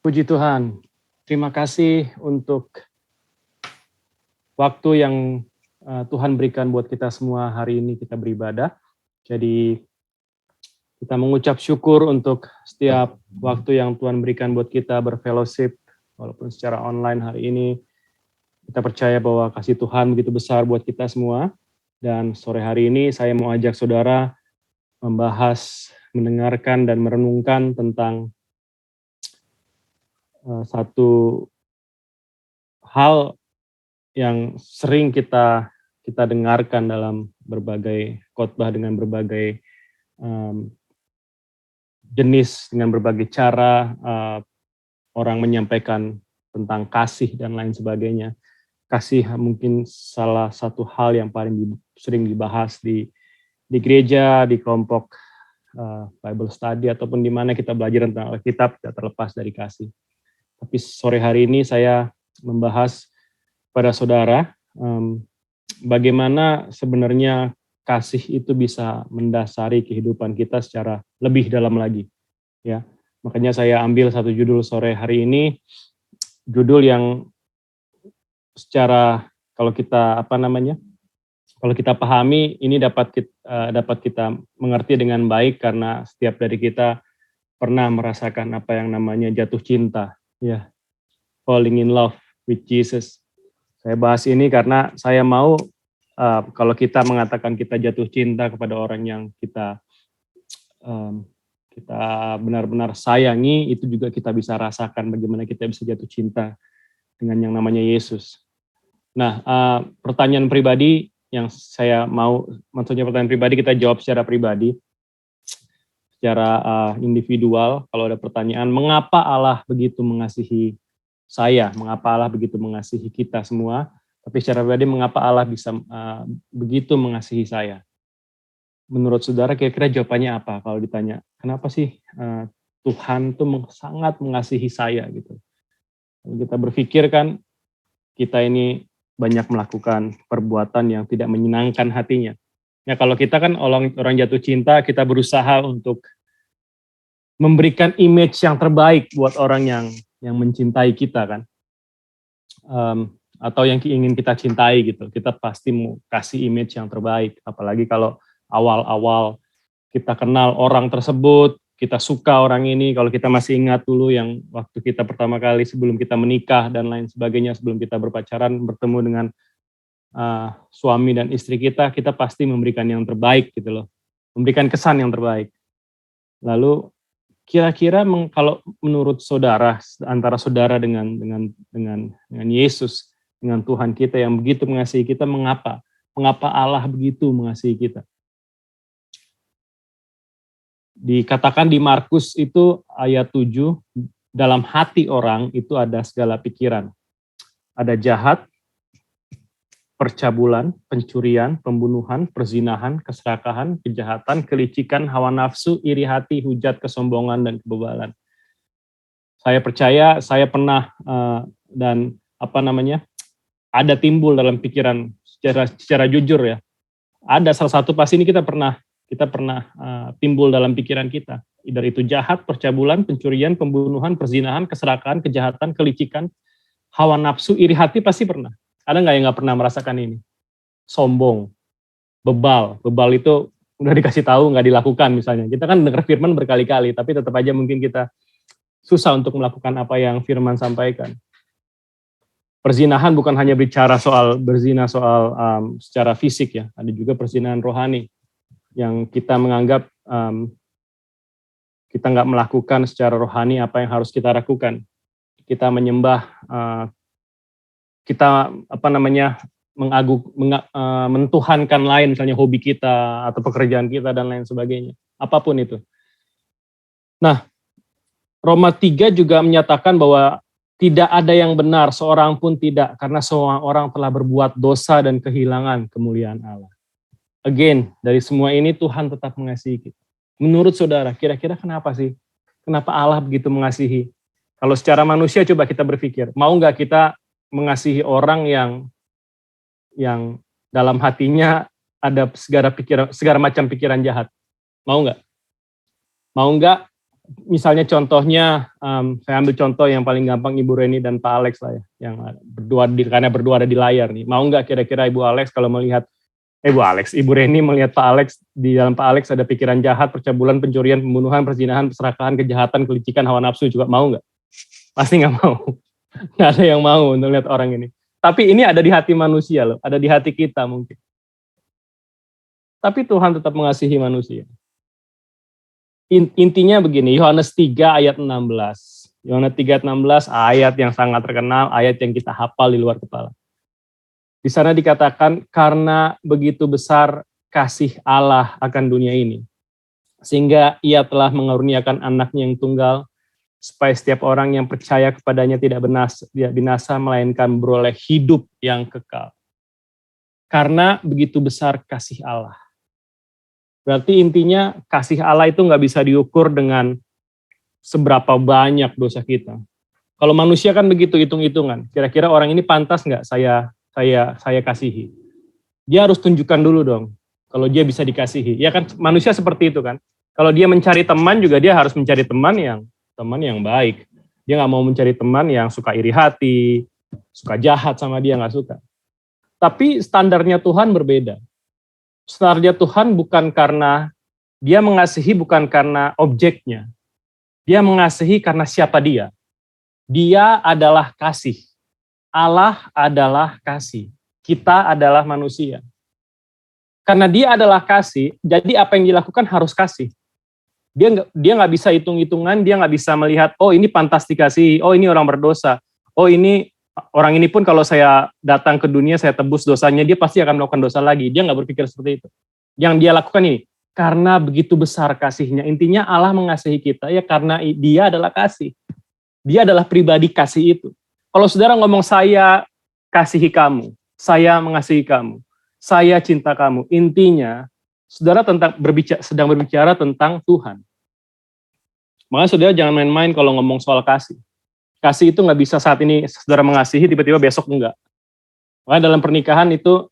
Puji Tuhan, terima kasih untuk waktu yang Tuhan berikan buat kita semua hari ini kita beribadah. Jadi kita mengucap syukur untuk setiap waktu yang Tuhan berikan buat kita berfellowship, walaupun secara online hari ini. Kita percaya bahwa kasih Tuhan begitu besar buat kita semua. Dan sore hari ini saya mau ajak saudara membahas, mendengarkan dan merenungkan tentang satu hal yang sering kita dengarkan dalam berbagai khotbah dengan berbagai jenis, dengan berbagai cara orang menyampaikan tentang kasih dan lain sebagainya. Kasih mungkin salah satu hal yang paling sering dibahas di gereja, di kelompok Bible study ataupun di mana kita belajar tentang Alkitab, tidak terlepas dari kasih. Tapi sore hari ini saya membahas pada saudara bagaimana sebenarnya kasih itu bisa mendasari kehidupan kita secara lebih dalam lagi, ya. Makanya saya ambil satu judul sore hari ini, judul yang secara kalau kita kalau kita pahami ini dapat kita mengerti dengan baik karena setiap dari kita pernah merasakan apa yang namanya jatuh cinta, ya, falling in love with Jesus. Saya bahas ini karena saya mau kalau kita mengatakan kita jatuh cinta kepada orang yang kita benar-benar sayangi, itu juga kita bisa rasakan bagaimana kita bisa jatuh cinta dengan yang namanya Yesus. Nah, pertanyaan pribadi yang saya mau, maksudnya pertanyaan pribadi kita jawab secara pribadi, secara individual. Kalau ada pertanyaan, mengapa Allah begitu mengasihi saya? Mengapa Allah begitu mengasihi kita semua? Tapi secara pribadi, mengapa Allah bisa begitu mengasihi saya? Menurut saudara, kira-kira jawabannya apa kalau ditanya, kenapa sih Tuhan tuh sangat mengasihi saya gitu? Kalau kita berpikir kan, kita ini banyak melakukan perbuatan yang tidak menyenangkan hatinya. Ya kalau kita kan orang jatuh cinta, kita berusaha untuk memberikan image yang terbaik buat orang yang mencintai kita kan. Atau yang ingin kita cintai gitu. Kita pasti mau kasih image yang terbaik. Apalagi kalau awal-awal kita kenal orang tersebut, kita suka orang ini, kalau kita masih ingat dulu yang waktu kita pertama kali sebelum kita menikah dan lain sebagainya, sebelum kita berpacaran, bertemu dengan suami dan istri kita pasti memberikan yang terbaik gitu loh. Memberikan kesan yang terbaik. Lalu kira-kira kalau menurut saudara, antara saudara dengan Yesus, dengan Tuhan kita yang begitu mengasihi kita, mengapa Allah begitu mengasihi kita? Dikatakan di Markus itu ayat 7, dalam hati orang itu ada segala pikiran. Ada jahat, percabulan, pencurian, pembunuhan, perzinahan, keserakahan, kejahatan, kelicikan, hawa nafsu, iri hati, hujat, kesombongan, dan kebebalan. Saya percaya saya pernah ada timbul dalam pikiran secara jujur ya. Ada salah satu pasti ini kita pernah timbul dalam pikiran kita. Dari itu jahat, percabulan, pencurian, pembunuhan, perzinahan, keserakahan, kejahatan, kelicikan, hawa nafsu, iri hati pasti pernah. Ada nggak yang nggak pernah merasakan ini? Sombong, bebal itu udah dikasih tahu nggak dilakukan misalnya. Kita kan dengar firman berkali-kali, tapi tetap aja mungkin kita susah untuk melakukan apa yang firman sampaikan. Perzinahan bukan hanya bicara soal berzina secara fisik ya, ada juga perzinahan rohani yang kita menganggap kita nggak melakukan secara rohani apa yang harus kita lakukan. Kita menyembah, kita mentuhankan lain, misalnya hobi kita atau pekerjaan kita dan lain sebagainya, apapun itu. Nah, Roma 3 juga menyatakan bahwa tidak ada yang benar, seorang pun tidak, karena semua orang telah berbuat dosa dan kehilangan kemuliaan Allah. Again, dari semua ini Tuhan tetap mengasihi kita. Menurut saudara, kira-kira kenapa sih? Kenapa Allah begitu mengasihi? Kalau secara manusia coba kita berpikir, mau nggak kita mengasihi orang yang dalam hatinya ada segala macam pikiran jahat? Mau nggak? Mau nggak Misalnya contohnya, saya ambil contoh yang paling gampang Ibu Reni dan Pak Alex lah ya, yang karena berdua ada di layar nih. Mau nggak kira-kira Ibu Alex kalau melihat, Ibu Reni melihat Pak Alex, di dalam Pak Alex ada pikiran jahat, percabulan, pencurian, pembunuhan, perzinahan, perserakahan, kejahatan, kelicikan, hawa nafsu, juga mau nggak? Pasti nggak mau. Nggak ada yang mau untuk lihat orang ini. Tapi ini ada di hati manusia loh, ada di hati kita mungkin. Tapi Tuhan tetap mengasihi manusia. Intinya begini, Yohanes 3 ayat 16. Yohanes 3 ayat 16, ayat yang sangat terkenal, ayat yang kita hafal di luar kepala. Di sana dikatakan, karena begitu besar kasih Allah akan dunia ini, sehingga ia telah mengaruniakan anaknya yang tunggal, supaya setiap orang yang percaya kepadanya tidak binasa, melainkan beroleh hidup yang kekal. Karena begitu besar kasih Allah. Berarti intinya kasih Allah itu nggak bisa diukur dengan seberapa banyak dosa kita. Kalau manusia kan begitu hitung-hitungan. Kira-kira orang ini pantas nggak saya kasihi? Dia harus tunjukkan dulu dong. Kalau dia bisa dikasihi, ya kan manusia seperti itu kan. Kalau dia mencari teman juga dia harus mencari teman yang baik. Dia nggak mau mencari teman yang suka iri hati, suka jahat sama dia, nggak suka. Tapi standarnya Tuhan berbeda. Standarnya Tuhan bukan karena dia mengasihi, bukan karena objeknya. Dia mengasihi karena siapa dia. Dia adalah kasih. Allah adalah kasih. Kita adalah manusia. Karena dia adalah kasih, jadi apa yang dilakukan harus kasih. Dia nggak bisa hitung-hitungan, dia nggak bisa melihat, oh ini pantas dikasihi, oh ini orang berdosa, oh ini orang ini pun kalau saya datang ke dunia, saya tebus dosanya, dia pasti akan melakukan dosa lagi. Dia nggak berpikir seperti itu. Yang dia lakukan ini, karena begitu besar kasihnya. Intinya Allah mengasihi kita ya karena dia adalah kasih. Dia adalah pribadi kasih itu. Kalau saudara ngomong saya kasihi kamu, saya mengasihi kamu, saya cinta kamu, intinya saudara sedang berbicara tentang Tuhan. Makanya saudara jangan main-main kalau ngomong soal kasih. Kasih itu nggak bisa saat ini saudara mengasihi, tiba-tiba besok enggak. Makanya dalam pernikahan itu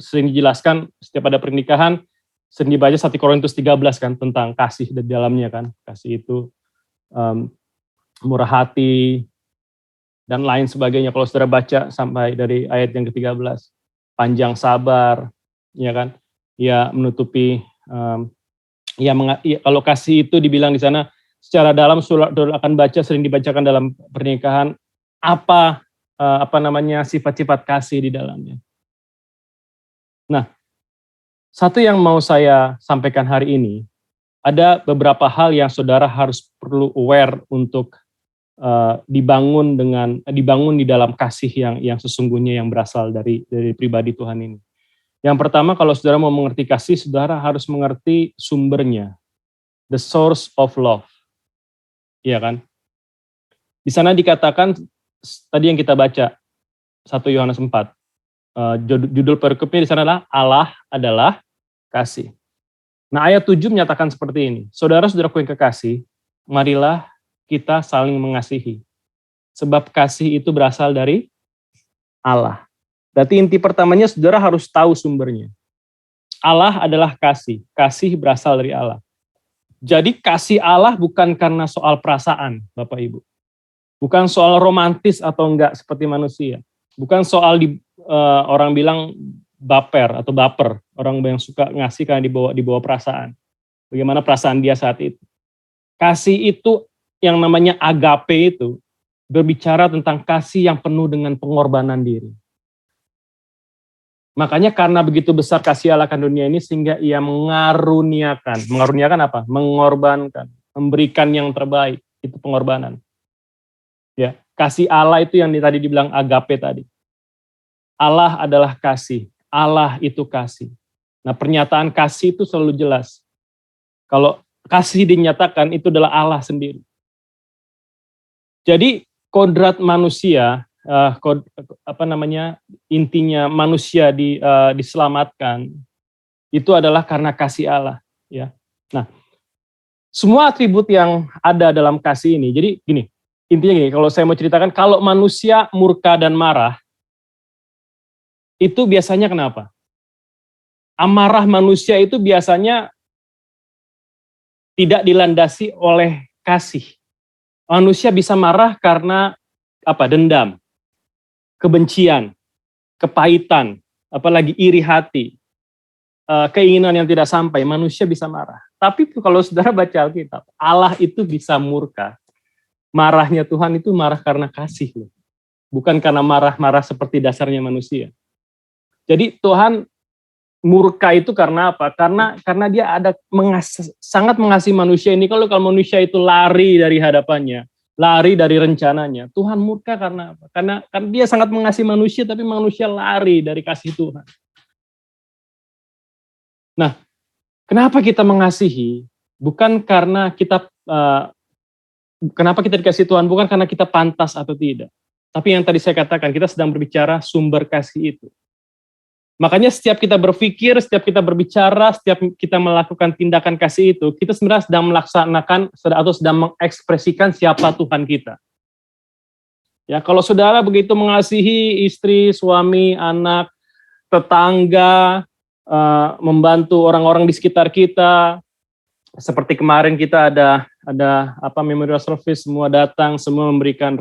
sering dijelaskan, setiap ada pernikahan, sering dibaca 1 Korintus 13 kan, tentang kasih di dalamnya kan. Kasih itu murah hati, dan lain sebagainya. Kalau saudara baca sampai dari ayat yang ke-13, panjang sabar, ya kan, ya menutupi, kalau kasih itu dibilang di sana, secara dalam saudara akan baca, sering dibacakan dalam pernikahan, apa sifat-sifat kasih di dalamnya. Nah, satu yang mau saya sampaikan hari ini, ada beberapa hal yang saudara harus perlu aware untuk dibangun di dalam kasih yang sesungguhnya yang berasal dari pribadi Tuhan ini. Yang pertama, kalau saudara mau mengerti kasih, saudara harus mengerti sumbernya, the source of love. Iya kan? Di sana dikatakan tadi yang kita baca 1 Yohanes 4. Judul perikopnya di sana adalah Allah adalah kasih. Nah, ayat 7 menyatakan seperti ini. Saudara-saudaraku yang kekasih, marilah kita saling mengasihi. Sebab kasih itu berasal dari Allah. Berarti inti pertamanya saudara harus tahu sumbernya. Allah adalah kasih. Kasih berasal dari Allah. Jadi kasih Allah bukan karena soal perasaan, Bapak Ibu. Bukan soal romantis atau enggak seperti manusia. Bukan soal orang bilang baper atau baper. Orang yang suka ngasih karena dibawa perasaan. Bagaimana perasaan dia saat itu. Kasih itu yang namanya agape itu berbicara tentang kasih yang penuh dengan pengorbanan diri. Makanya karena begitu besar kasih Allah akan dunia ini sehingga ia mengaruniakan apa? Mengorbankan, memberikan yang terbaik, itu pengorbanan. Ya, kasih Allah itu yang tadi dibilang agape tadi. Allah adalah kasih, Allah itu kasih. Nah, pernyataan kasih itu selalu jelas. Kalau kasih dinyatakan itu adalah Allah sendiri. Jadi kodrat manusia, intinya manusia diselamatkan itu adalah karena kasih Allah, ya. Nah, semua atribut yang ada dalam kasih ini, jadi gini, intinya gini, kalau saya mau ceritakan, kalau manusia murka dan marah, itu biasanya kenapa? Amarah manusia itu biasanya tidak dilandasi oleh kasih. Manusia bisa marah karena dendam, kebencian, kepahitan, apalagi iri hati, keinginan yang tidak sampai, manusia bisa marah. Tapi kalau saudara baca Alkitab, Allah itu bisa murka. Marahnya Tuhan itu marah karena kasih loh. Bukan karena marah-marah seperti dasarnya manusia. Jadi Tuhan murka itu karena apa? Karena dia sangat mengasihi manusia ini. Kalau manusia itu lari dari hadapannya, lari dari rencananya, Tuhan murka karena apa? Karena dia sangat mengasihi manusia, tapi manusia lari dari kasih Tuhan. Nah, kenapa kita mengasihi? Bukan karena kenapa kita dikasih Tuhan? Bukan karena kita pantas atau tidak. Tapi yang tadi saya katakan, kita sedang berbicara sumber kasih itu. Makanya setiap kita berpikir, setiap kita berbicara, setiap kita melakukan tindakan kasih itu, kita sebenarnya sedang melaksanakan atau sedang mengekspresikan siapa Tuhan kita. Ya, kalau saudara begitu mengasihi istri, suami, anak, tetangga, membantu orang-orang di sekitar kita, seperti kemarin kita ada memorial service, semua datang, semua memberikan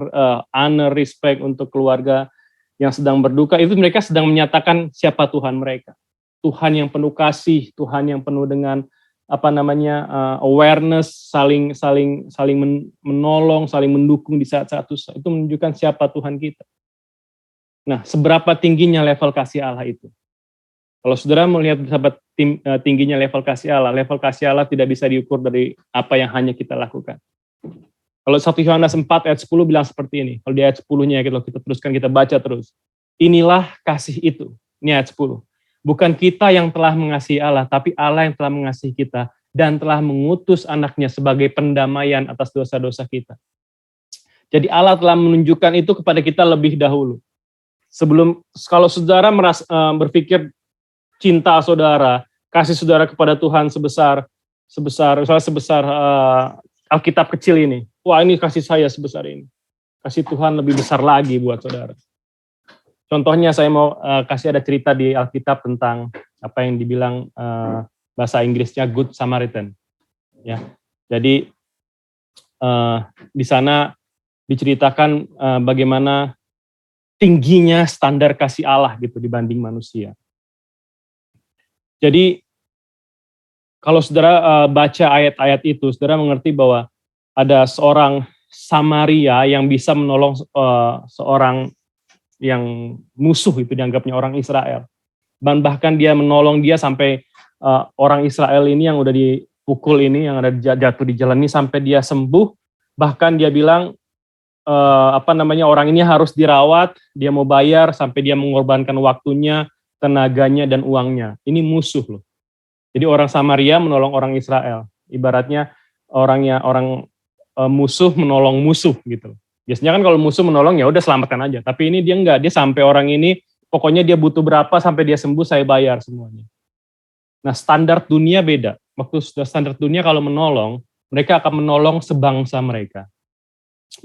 honor, respect untuk keluarga yang sedang berduka, itu mereka sedang menyatakan siapa Tuhan mereka. Tuhan yang penuh kasih, Tuhan yang penuh dengan awareness, saling menolong, saling mendukung di saat-saat susah. Itu menunjukkan siapa Tuhan kita. Nah, seberapa tingginya level kasih Allah itu? Kalau saudara melihat tingginya level kasih Allah tidak bisa diukur dari apa yang hanya kita lakukan. Kalau 1 Yohanes 4 ayat 10 bilang seperti ini. Kalau di ayat 10-nya kalau kita teruskan, kita baca terus. Inilah kasih itu. Ini ayat 10. Bukan kita yang telah mengasihi Allah, tapi Allah yang telah mengasihi kita dan telah mengutus anaknya sebagai pendamaian atas dosa-dosa kita. Jadi Allah telah menunjukkan itu kepada kita lebih dahulu. Kalau saudara berpikir cinta saudara, kasih saudara kepada Tuhan sebesar Alkitab kecil ini. Wah, ini kasih saya sebesar ini. Kasih Tuhan lebih besar lagi buat saudara. Contohnya saya mau kasih ada cerita di Alkitab tentang apa yang dibilang bahasa Inggrisnya Good Samaritan. Ya, jadi di sana diceritakan bagaimana tingginya standar kasih Allah gitu dibanding manusia. Jadi kalau saudara baca ayat-ayat itu, saudara mengerti bahwa ada seorang Samaria yang bisa menolong seorang yang musuh, itu dianggapnya orang Israel. Dan bahkan dia menolong dia sampai orang Israel ini yang udah dipukul ini, yang ada jatuh di jalan ini sampai dia sembuh. Bahkan dia bilang orang ini harus dirawat, dia mau bayar sampai dia mengorbankan waktunya, tenaganya dan uangnya. Ini musuh loh. Jadi orang Samaria menolong orang Israel. Ibaratnya orang musuh menolong musuh gitu. Biasanya kan kalau musuh menolong ya udah selamatkan aja. Tapi ini dia enggak, dia sampai orang ini pokoknya dia butuh berapa sampai dia sembuh saya bayar semuanya. Nah, standar dunia beda. Waktu standar dunia kalau menolong, mereka akan menolong sebangsa mereka.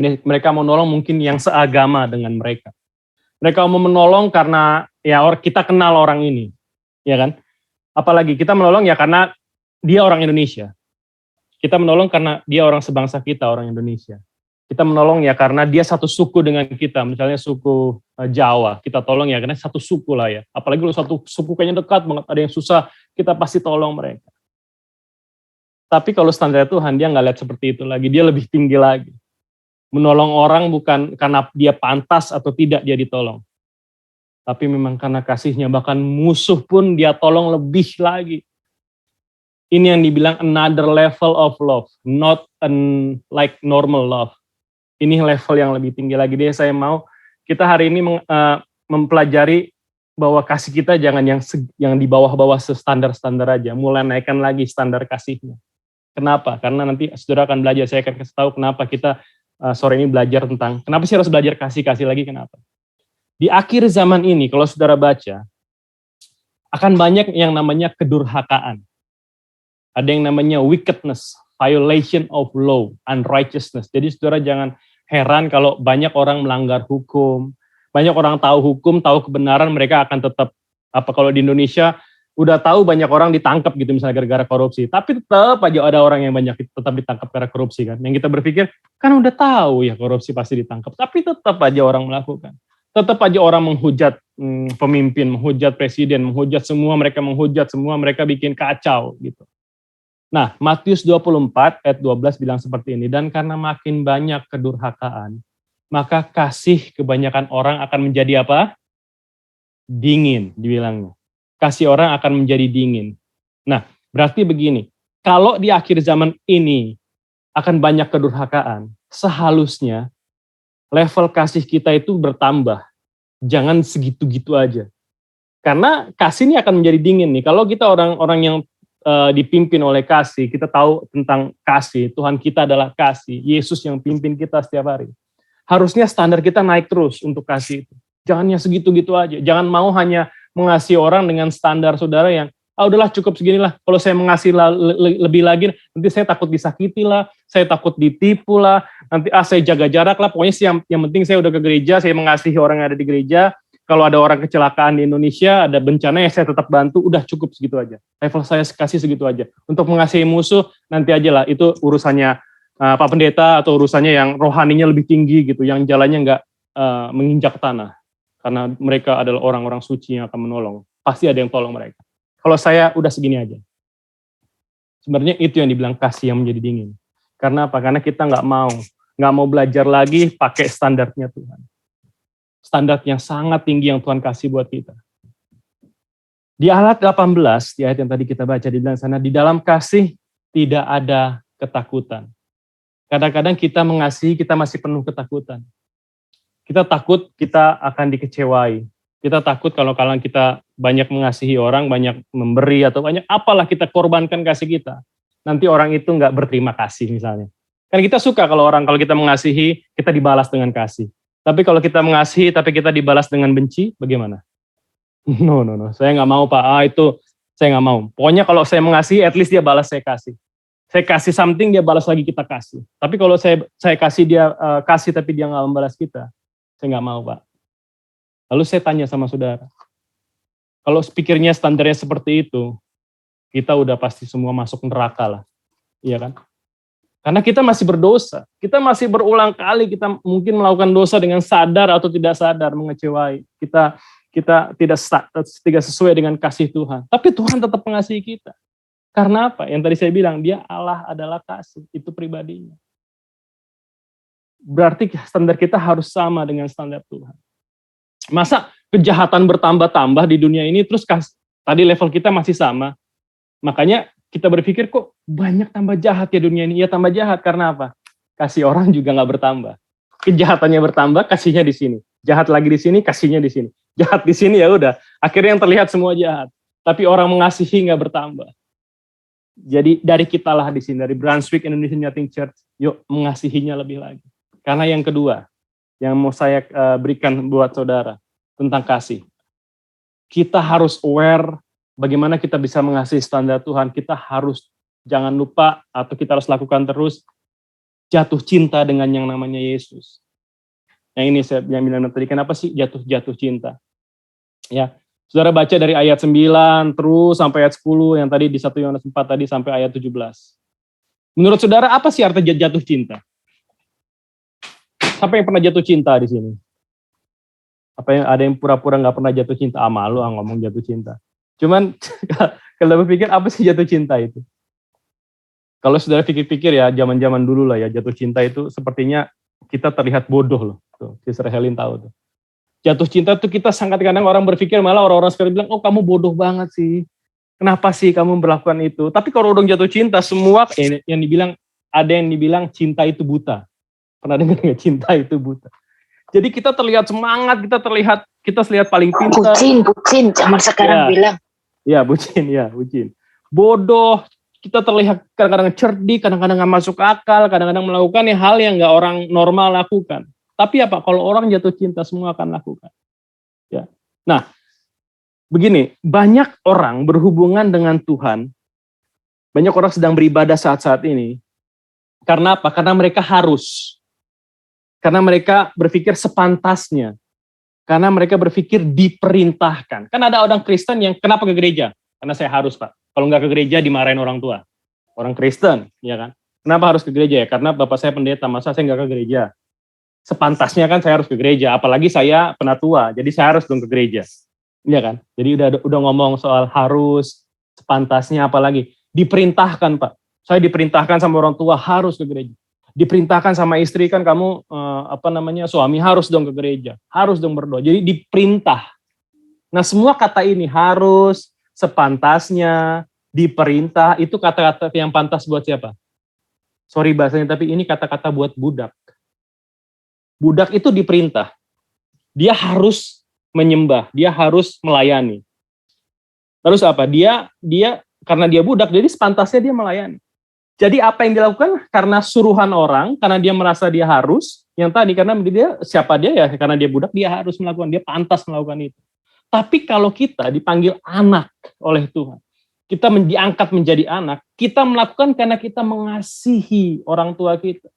Mereka mau menolong mungkin yang seagama dengan mereka. Mereka mau menolong karena ya kita kenal orang ini. Ya kan? Apalagi kita menolong ya karena dia orang Indonesia. Kita menolong karena dia orang sebangsa kita, orang Indonesia. Kita menolong ya karena dia satu suku dengan kita, misalnya suku Jawa. Kita tolong ya karena satu suku lah ya. Apalagi kalau satu suku kayaknya dekat banget, ada yang susah, kita pasti tolong mereka. Tapi kalau standar Tuhan, dia nggak lihat seperti itu lagi. Dia lebih tinggi lagi. Menolong orang bukan karena dia pantas atau tidak dia ditolong. Tapi memang karena kasihnya, bahkan musuh pun dia tolong lebih lagi. Ini yang dibilang another level of love, not like normal love. Ini level yang lebih tinggi lagi. Jadi saya mau kita hari ini mempelajari bahwa kasih kita jangan yang di bawah-bawah standar-standar aja, mulai naikkan lagi standar kasihnya. Kenapa? Karena nanti saudara akan belajar, saya akan kasih tahu kenapa kita sore ini belajar tentang, kenapa sih harus belajar kasih lagi, kenapa? Di akhir zaman ini, kalau saudara baca, akan banyak yang namanya kedurhakaan. Ada yang namanya wickedness, violation of law, unrighteousness. Jadi saudara jangan heran kalau banyak orang melanggar hukum, banyak orang tahu hukum, tahu kebenaran, mereka akan tetap, kalau di Indonesia, Udah tahu banyak orang ditangkap gitu misalnya gara-gara korupsi, tapi tetap aja ada orang yang banyak tetap ditangkap karena korupsi kan. Yang kita berpikir kan udah tahu ya korupsi pasti ditangkap, tapi tetap aja orang melakukan. Tetap aja orang menghujat pemimpin, menghujat presiden, menghujat semua, mereka bikin kacau gitu. Nah, Matius 24 ayat 12 bilang seperti ini, dan karena makin banyak kedurhakaan, maka kasih kebanyakan orang akan menjadi apa? Dingin, dibilangnya. Kasih orang akan menjadi dingin. Nah, berarti begini, kalau di akhir zaman ini akan banyak kedurhakaan, seharusnya level kasih kita itu bertambah. Jangan segitu-gitu aja. Karena kasih ini akan menjadi dingin nih. Kalau kita orang-orang yang dipimpin oleh kasih, kita tahu tentang kasih, Tuhan kita adalah kasih, Yesus yang pimpin kita setiap hari. Harusnya standar kita naik terus untuk kasih itu. Jangan yang segitu-gitu aja. Jangan mau hanya mengasihi orang dengan standar saudara yang udahlah cukup seginilah. Kalau saya mengasihi lebih lagi, nanti saya takut disakiti lah, saya takut ditipu lah, nanti saya jaga jarak lah. Pokoknya yang penting saya udah ke gereja, saya mengasihi orang yang ada di gereja. Kalau ada orang kecelakaan di Indonesia, ada bencana ya saya tetap bantu, udah cukup segitu aja. Level saya kasih segitu aja. Untuk mengasihi musuh, nanti aja lah, itu urusannya Pak Pendeta atau urusannya yang rohaninya lebih tinggi gitu, yang jalannya nggak menginjak tanah. Karena mereka adalah orang-orang suci yang akan menolong. Pasti ada yang tolong mereka. Kalau saya udah segini aja. Sebenarnya itu yang dibilang kasih yang menjadi dingin. Karena apa? Karena kita nggak mau belajar lagi pakai standarnya Tuhan. Standar yang sangat tinggi yang Tuhan kasih buat kita. Di ayat 18, di ayat yang tadi kita baca di sana, di dalam kasih tidak ada ketakutan. Kadang-kadang kita mengasihi, kita masih penuh ketakutan. Kita takut kita akan dikecewai. Kita takut kalau kita banyak mengasihi orang, banyak memberi, atau banyak apalah kita korbankan kasih kita. Nanti orang itu nggak berterima kasih misalnya. Kan kita suka kalau kita mengasihi, kita dibalas dengan kasih. Tapi kalau kita mengasihi, tapi kita dibalas dengan benci, bagaimana? No. Saya nggak mau Pak, itu saya nggak mau. Pokoknya kalau saya mengasihi, at least dia balas saya kasih. Saya kasih something, dia balas lagi kita kasih. Tapi kalau saya kasih dia kasih, tapi dia nggak membalas kita, saya nggak mau Pak. Lalu saya tanya sama saudara, kalau pikirnya standarnya seperti itu, kita udah pasti semua masuk neraka lah, iya kan? Karena kita masih berdosa, kita masih berulang kali kita mungkin melakukan dosa dengan sadar atau tidak sadar mengecewain. Kita tidak sesuai dengan kasih Tuhan. Tapi Tuhan tetap mengasihi kita. Karena apa? Yang tadi saya bilang, dia Allah adalah kasih, itu pribadinya. Berarti standar kita harus sama dengan standar Tuhan. Masa kejahatan bertambah-tambah di dunia ini, terus tadi level kita masih sama. Makanya kita berpikir kok banyak tambah jahat ya dunia ini. Ya tambah jahat karena apa? Kasih orang juga nggak bertambah. Kejahatannya bertambah, kasihnya di sini. Jahat lagi di sini, kasihnya di sini. Jahat di sini ya udah. Akhirnya yang terlihat semua jahat. Tapi orang mengasihi nggak bertambah. Jadi dari kita lah di sini, dari Brunswick Indonesian Yating Church, yuk mengasihinya lebih lagi. Karena yang kedua, yang mau saya berikan buat saudara tentang kasih. Kita harus aware bagaimana kita bisa mengasihi standar Tuhan. Kita harus jangan lupa atau kita harus lakukan terus jatuh cinta dengan yang namanya Yesus. Yang ini saya yang bilang tadi, kenapa sih jatuh cinta? Ya, saudara baca dari ayat 9 terus sampai ayat 10 yang tadi di 1 Yohanes 4 tadi sampai ayat 17. Menurut saudara apa sih arti jatuh cinta? Siapa yang pernah jatuh cinta di sini? Ada yang pura-pura nggak pernah jatuh cinta? Malu ngomong jatuh cinta. Cuman kalau berpikir apa sih jatuh cinta itu? Kalau saudara pikir-pikir ya zaman-zaman dulu lah ya, jatuh cinta itu sepertinya kita terlihat bodoh loh. Tuh, Sister Helen tahu tuh. Jatuh cinta tuh kita sangat kadang orang berpikir, malah orang-orang sekarang bilang, oh kamu bodoh banget sih. Kenapa sih kamu melakukan itu? Tapi kalau orang jatuh cinta, semua yang dibilang, ada yang dibilang cinta itu buta. Pernah dengar nggak? Cinta itu buta. Jadi kita terlihat semangat, kita terlihat paling pintar. Bucin, zaman sekarang bilang. Ya, bucin. Bodoh, kita terlihat kadang-kadang cerdik, kadang-kadang nggak masuk akal, kadang-kadang melakukan hal yang nggak orang normal lakukan. Tapi apa? Kalau orang jatuh cinta, semua akan lakukan. Ya. Nah, begini, banyak orang berhubungan dengan Tuhan, banyak orang sedang beribadah saat-saat ini. Karena apa? Karena mereka harus. Karena mereka berpikir sepantasnya. Karena mereka berpikir diperintahkan. Kan ada orang Kristen yang kenapa ke gereja? Karena saya harus, Pak. Kalau nggak ke gereja dimarahin orang tua. Orang Kristen, ya kan? Kenapa harus ke gereja ya? Karena bapak saya pendeta, masa saya nggak ke gereja? Sepantasnya kan saya harus ke gereja, apalagi saya penatua, jadi saya harus dong ke gereja. Iya kan? Jadi udah ngomong soal harus, sepantasnya, apalagi diperintahkan, Pak. Saya diperintahkan sama orang tua harus ke gereja. Diperintahkan sama istri kan kamu suami harus dong ke gereja, harus dong berdoa. Jadi diperintah. Nah, semua kata ini harus, sepantasnya, diperintah, itu kata-kata yang pantas buat siapa? Sorry bahasanya, tapi ini kata-kata buat budak. Budak itu diperintah. Dia harus menyembah, dia harus melayani. Terus apa? Dia karena dia budak, jadi sepantasnya dia melayani. Jadi apa yang dilakukan? Karena suruhan orang, karena dia merasa dia harus, yang tadi karena dia siapa dia ya, karena dia budak dia harus melakukan, dia pantas melakukan itu. Tapi kalau kita dipanggil anak oleh Tuhan, kita diangkat menjadi anak, kita melakukan karena kita mengasihi orang tua kita.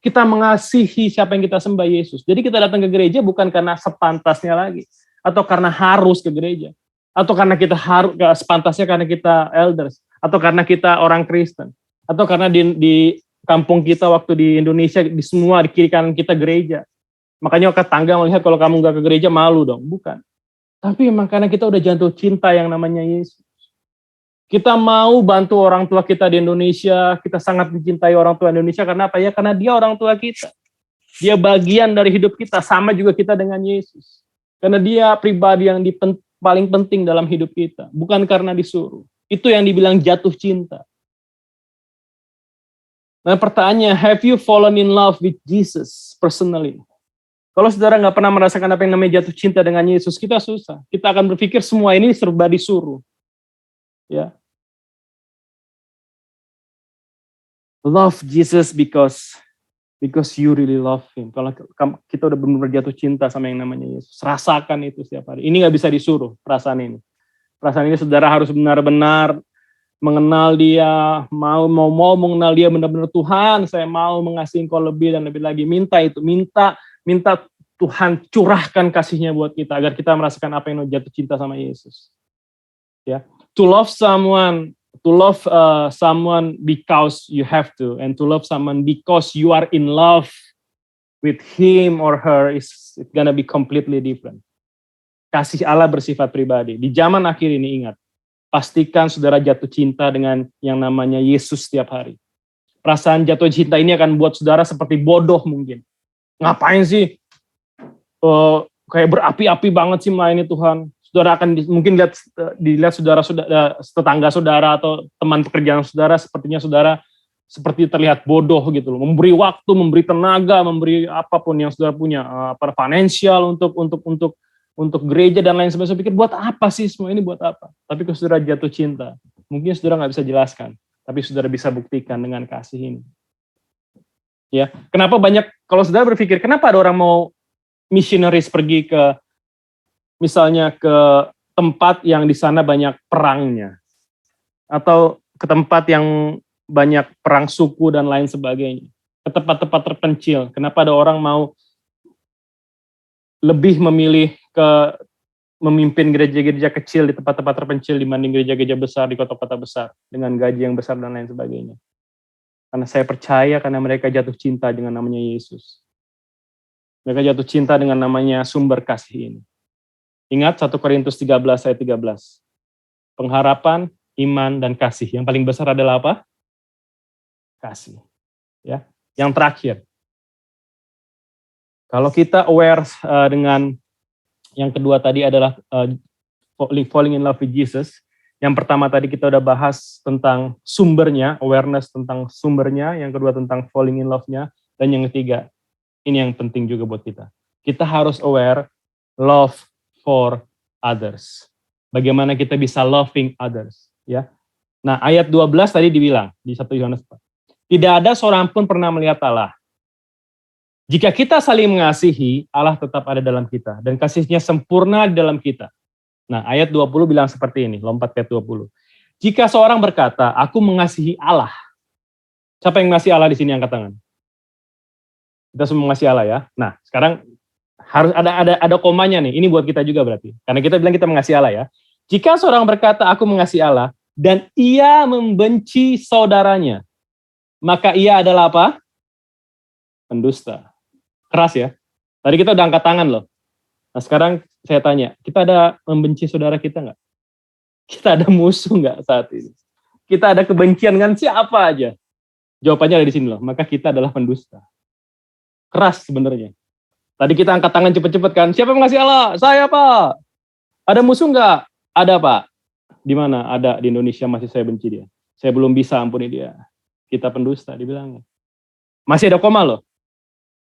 Kita mengasihi siapa yang kita sembah, Yesus. Jadi kita datang ke gereja bukan karena sepantasnya lagi, atau karena harus ke gereja, atau karena kita harus sepantasnya karena kita elders, atau karena kita orang Kristen, atau karena di kampung kita waktu di Indonesia di semua di kiri kanan kita gereja. Makanya tetangga melihat kalau kamu nggak ke gereja malu dong, bukan. Tapi memang karena kita udah jatuh cinta yang namanya Yesus. Kita mau bantu orang tua kita di Indonesia, kita sangat mencintai orang tua Indonesia, karena apa ya? Karena dia orang tua kita. Dia bagian dari hidup kita, sama juga kita dengan Yesus. Karena dia pribadi yang paling penting dalam hidup kita, bukan karena disuruh. Itu yang dibilang jatuh cinta. Nah pertanyaannya, have you fallen in love with Jesus personally? Kalau saudara nggak pernah merasakan apa yang namanya jatuh cinta dengan Yesus, kita susah. Kita akan berpikir semua ini serba disuruh. Ya. Love Jesus because you really love Him. Kalau kita udah benar-benar jatuh cinta sama yang namanya Yesus, rasakan itu setiap hari. Ini nggak bisa disuruh perasaan ini. Perasaan ini saudara harus benar-benar mengenal Dia, mau mengenal Dia benar-benar. Tuhan, saya mau mengasihi Engkau lebih dan lebih lagi. Minta itu, minta Tuhan curahkan kasih-Nya buat kita agar kita merasakan apa yang jatuh cinta sama Yesus. Ya, to love someone because you have to, and to love someone because you are in love with him or her is gonna be completely different. Kasih Allah bersifat pribadi. Di zaman akhir ini ingat, pastikan saudara jatuh cinta dengan yang namanya Yesus setiap hari. Perasaan jatuh cinta ini akan buat saudara seperti bodoh mungkin. Ngapain sih? Kayak berapi-api banget sih melayani Tuhan. Saudara akan mungkin dilihat saudara tetangga saudara atau teman pekerjaan saudara, sepertinya saudara seperti terlihat bodoh gitu loh. Memberi waktu, memberi tenaga, memberi apapun yang saudara punya, financial untuk gereja dan lain sebagainya. Saya pikir buat apa sih semua ini, buat apa? Tapi kalau saudara jatuh cinta, mungkin saudara nggak bisa jelaskan, tapi saudara bisa buktikan dengan kasih ini. Ya, kenapa banyak, kalau saudara berpikir kenapa ada orang mau missionaries pergi ke misalnya ke tempat yang di sana banyak perangnya, atau ke tempat yang banyak perang suku dan lain sebagainya, ke tempat-tempat terpencil. Kenapa ada orang mau lebih memilih ke memimpin gereja-gereja kecil di tempat-tempat terpencil dibanding gereja-gereja besar di kota-kota besar dengan gaji yang besar dan lain sebagainya? Karena saya percaya karena mereka jatuh cinta dengan namanya Yesus. Mereka jatuh cinta dengan namanya sumber kasih ini. Ingat 1 Korintus 13 ayat 13. Pengharapan, iman, dan kasih. Yang paling besar adalah apa? Kasih. Ya. Yang terakhir. Kalau kita aware dengan yang kedua tadi adalah falling in love with Jesus. Yang pertama tadi kita udah bahas tentang sumbernya, awareness tentang sumbernya. Yang kedua tentang falling in love-nya. Dan yang ketiga, ini yang penting juga buat kita. Kita harus aware love for others. Bagaimana kita bisa loving others, ya. Nah, ayat 12 tadi dibilang di 1 Yohanes 4. Tidak ada seorang pun pernah melihat Allah. Jika kita saling mengasihi, Allah tetap ada dalam kita dan kasih-Nya sempurna di dalam kita. Nah, ayat 20 bilang seperti ini, lompat ke 20. Jika seorang berkata, aku mengasihi Allah. Siapa yang mengasihi Allah di sini, angkat tangan? Kita semua mengasihi Allah ya. Nah, sekarang harus ada komanya nih. Ini buat kita juga berarti. Karena kita bilang kita mengasihi Allah ya. Jika seorang berkata, aku mengasihi Allah, dan ia membenci saudaranya, maka ia adalah apa? Pendusta. Keras ya. Tadi kita udah angkat tangan loh. Nah sekarang saya tanya, kita ada membenci saudara kita nggak? Kita ada musuh nggak saat ini? Kita ada kebencian dengan siapa aja? Jawabannya ada di sini loh. Maka kita adalah pendusta. Keras sebenarnya. Tadi kita angkat tangan cepet-cepet kan. Siapa yang mengasihi Allah? Saya, Pak. Ada musuh nggak? Ada, Pak. Di mana? Ada di Indonesia, masih saya benci dia. Saya belum bisa ampuni dia. Kita pendusta dibilangnya. Masih ada koma loh.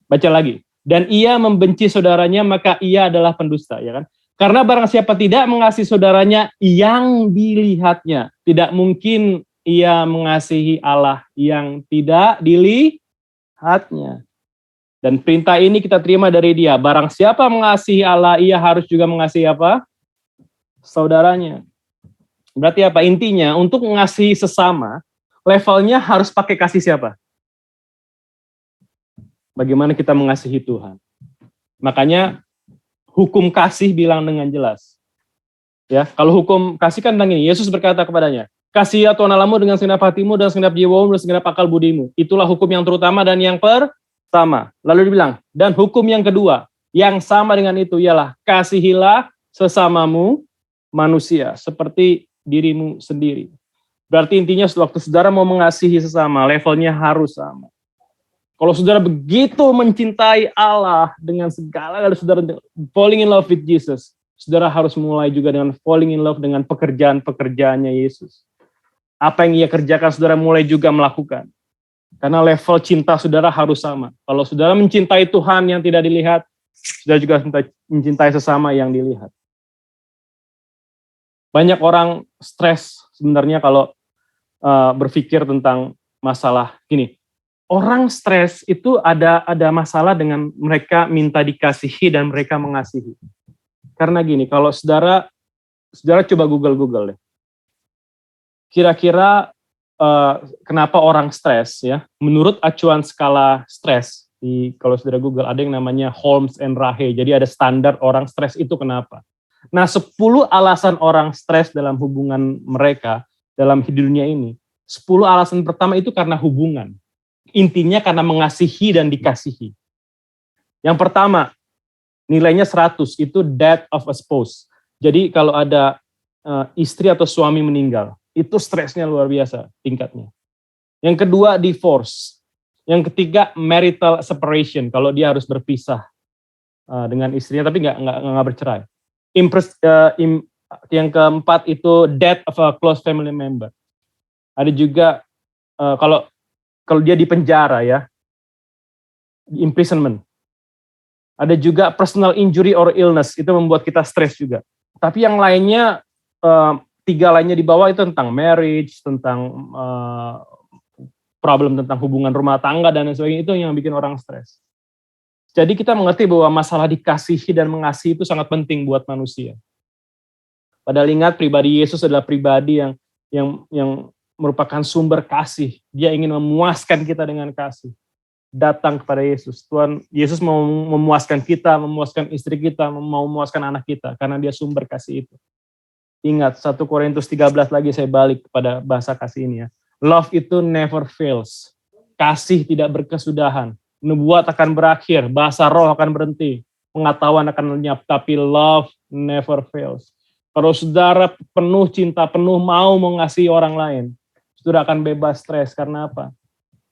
Baca lagi. Dan ia membenci saudaranya, maka ia adalah pendusta, ya kan? Karena barang siapa tidak mengasihi saudaranya yang dilihatnya, tidak mungkin ia mengasihi Allah yang tidak dilihatnya. Dan perintah ini kita terima dari dia. Barang siapa mengasihi Allah, ia harus juga mengasihi apa? Saudaranya. Berarti apa? Intinya, untuk mengasihi sesama, levelnya harus pakai kasih siapa? Bagaimana kita mengasihi Tuhan. Makanya, hukum kasih bilang dengan jelas. Ya, kalau hukum kasih kan tentang ini. Yesus berkata kepadanya, kasihilah Tuhan Allahmu dengan segenap hatimu, dan segenap jiwamu, dan segenap akal budimu. Itulah hukum yang terutama dan yang pertama. Lalu dibilang, dan hukum yang kedua, yang sama dengan itu ialah, kasihilah sesamamu manusia, seperti dirimu sendiri. Berarti intinya, waktu saudara mau mengasihi sesama, levelnya harus sama. Kalau saudara begitu mencintai Allah dengan segala, kalau saudara falling in love with Jesus, saudara harus mulai juga dengan falling in love dengan pekerjaan-pekerjaannya Yesus. Apa yang ia kerjakan, saudara mulai juga melakukan. Karena level cinta saudara harus sama. Kalau saudara mencintai Tuhan yang tidak dilihat, saudara juga mencintai sesama yang dilihat. Banyak orang stres sebenarnya kalau berpikir tentang masalah gini. Orang stres itu ada masalah dengan mereka minta dikasihi dan mereka mengasihi. Karena gini, kalau saudara coba Google deh. Kira-kira kenapa orang stres ya? Menurut acuan skala stres kalau saudara Google ada yang namanya Holmes and Rahe. Jadi ada standar orang stres itu kenapa. Nah, 10 alasan orang stres dalam hubungan mereka dalam dunia ini. 10 alasan pertama itu karena hubungan. Intinya karena mengasihi dan dikasihi. Yang pertama, nilainya 100, itu death of a spouse. Jadi kalau ada istri atau suami meninggal, itu stresnya luar biasa tingkatnya. Yang kedua, divorce. Yang ketiga, marital separation, kalau dia harus berpisah dengan istrinya, tapi nggak bercerai. Yang keempat itu death of a close family member. Ada juga kalau dia di penjara ya, imprisonment. Ada juga personal injury or illness, itu membuat kita stres juga. Tapi yang lainnya, 3 lainnya di bawah itu tentang marriage, tentang problem tentang hubungan rumah tangga dan sebagainya, itu yang bikin orang stres. Jadi kita mengerti bahwa masalah dikasihi dan mengasihi itu sangat penting buat manusia. Padahal ingat, pribadi Yesus adalah pribadi yang merupakan sumber kasih. Dia ingin memuaskan kita dengan kasih. Datang kepada Yesus. Tuhan Yesus mau memuaskan kita, memuaskan istri kita, mau memuaskan anak kita, karena dia sumber kasih itu. Ingat, 1 Korintus 13 lagi saya balik kepada bahasa kasih ini ya. Love itu never fails. Kasih tidak berkesudahan. Nubuat akan berakhir, bahasa roh akan berhenti, pengetahuan akan lenyap, tapi love never fails. Kalau saudara penuh cinta, penuh mau mengasihi orang lain, saudara akan bebas stres. Karena apa?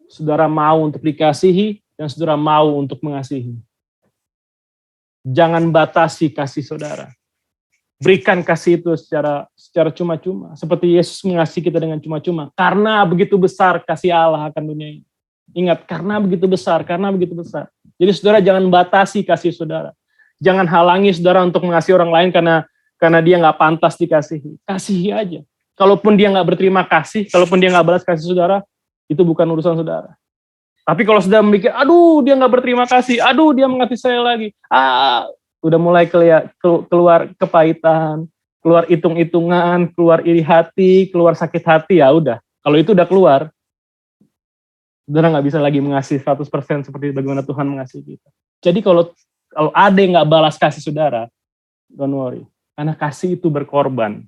Saudara mau untuk dikasihi dan saudara mau untuk mengasihi. Jangan batasi kasih saudara. Berikan kasih itu secara cuma-cuma. Seperti Yesus mengasihi kita dengan cuma-cuma. Karena begitu besar kasih Allah akan dunia ini. Ingat, karena begitu besar. Jadi saudara jangan batasi kasih saudara. Jangan halangi saudara untuk mengasihi orang lain karena dia nggak pantas dikasihi. Kasihi aja. Kalaupun dia nggak berterima kasih, kalaupun dia nggak balas kasih saudara, itu bukan urusan saudara. Tapi kalau saudara memikir, aduh dia nggak berterima kasih, aduh dia mengasihi saya lagi, udah mulai keluar kepahitan, keluar hitung-hitungan, keluar iri hati, keluar sakit hati, ya udah. Kalau itu udah keluar, saudara nggak bisa lagi mengasihi 100% seperti bagaimana Tuhan mengasihi kita. Jadi kalau ada yang nggak balas kasih saudara, don't worry. Karena kasih itu berkorban.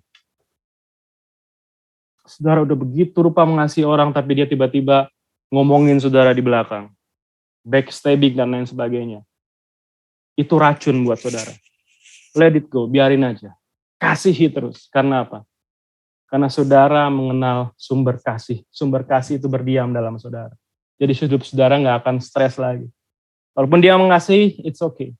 Saudara udah begitu rupa mengasihi orang, tapi dia tiba-tiba ngomongin saudara di belakang. Backstabbing dan lain sebagainya. Itu racun buat saudara. Let it go, biarin aja. Kasihi terus. Karena apa? Karena saudara mengenal sumber kasih. Sumber kasih itu berdiam dalam saudara. Jadi hidup saudara nggak akan stres lagi. Walaupun dia mengasihi, it's okay.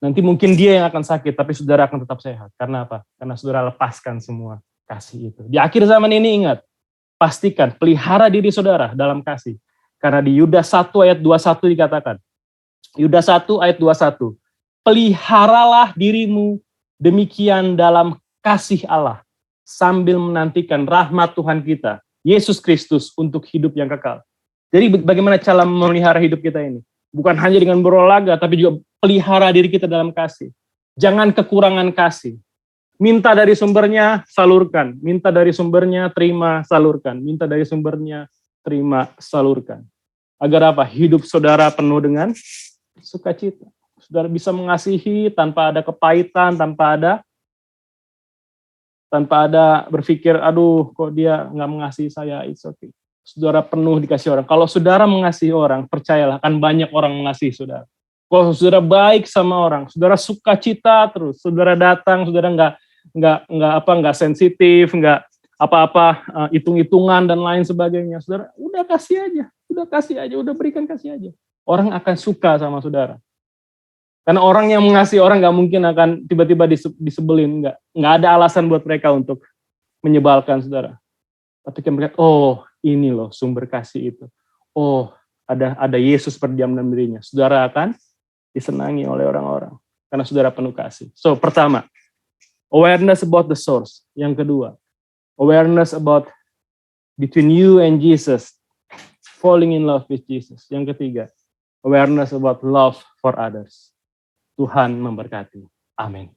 Nanti mungkin dia yang akan sakit, tapi saudara akan tetap sehat. Karena apa? Karena saudara lepaskan semua kasih itu. Di akhir zaman ini ingat, pastikan pelihara diri saudara dalam kasih. Karena di Yudas 1 ayat 21 dikatakan, Yudas 1 ayat 21, peliharalah dirimu demikian dalam kasih Allah, sambil menantikan rahmat Tuhan kita, Yesus Kristus, untuk hidup yang kekal. Jadi bagaimana cara memelihara hidup kita ini? Bukan hanya dengan berolahraga, tapi juga pelihara diri kita dalam kasih. Jangan kekurangan kasih. Minta dari sumbernya, salurkan. Minta dari sumbernya, terima, salurkan. Minta dari sumbernya, terima, salurkan. Agar apa? Hidup saudara penuh dengan sukacita. Saudara bisa mengasihi tanpa ada kepahitan, tanpa ada berpikir, aduh kok dia nggak mengasihi saya, it's okay. Saudara penuh dikasih orang. Kalau saudara mengasihi orang, percayalah akan banyak orang mengasihi saudara. Kalau saudara baik sama orang, saudara sukacita terus, saudara datang, saudara nggak sensitif, nggak apa-apa hitung-hitungan dan lain sebagainya. Saudara udah kasih aja, udah berikan kasih aja. Orang akan suka sama saudara. Karena orang yang mengasihi orang nggak mungkin akan tiba-tiba disebelin, nggak ada alasan buat mereka untuk menyebalkan saudara. Tapi mereka, oh ini loh sumber kasih itu. Oh ada Yesus berdiam dalam dirinya. Saudara akan disenangi oleh orang-orang karena saudara penuh kasih. So pertama, awareness about the source. Yang kedua, awareness about between you and Jesus, falling in love with Jesus. Yang ketiga, awareness about love for others. Tuhan memberkati. Amin.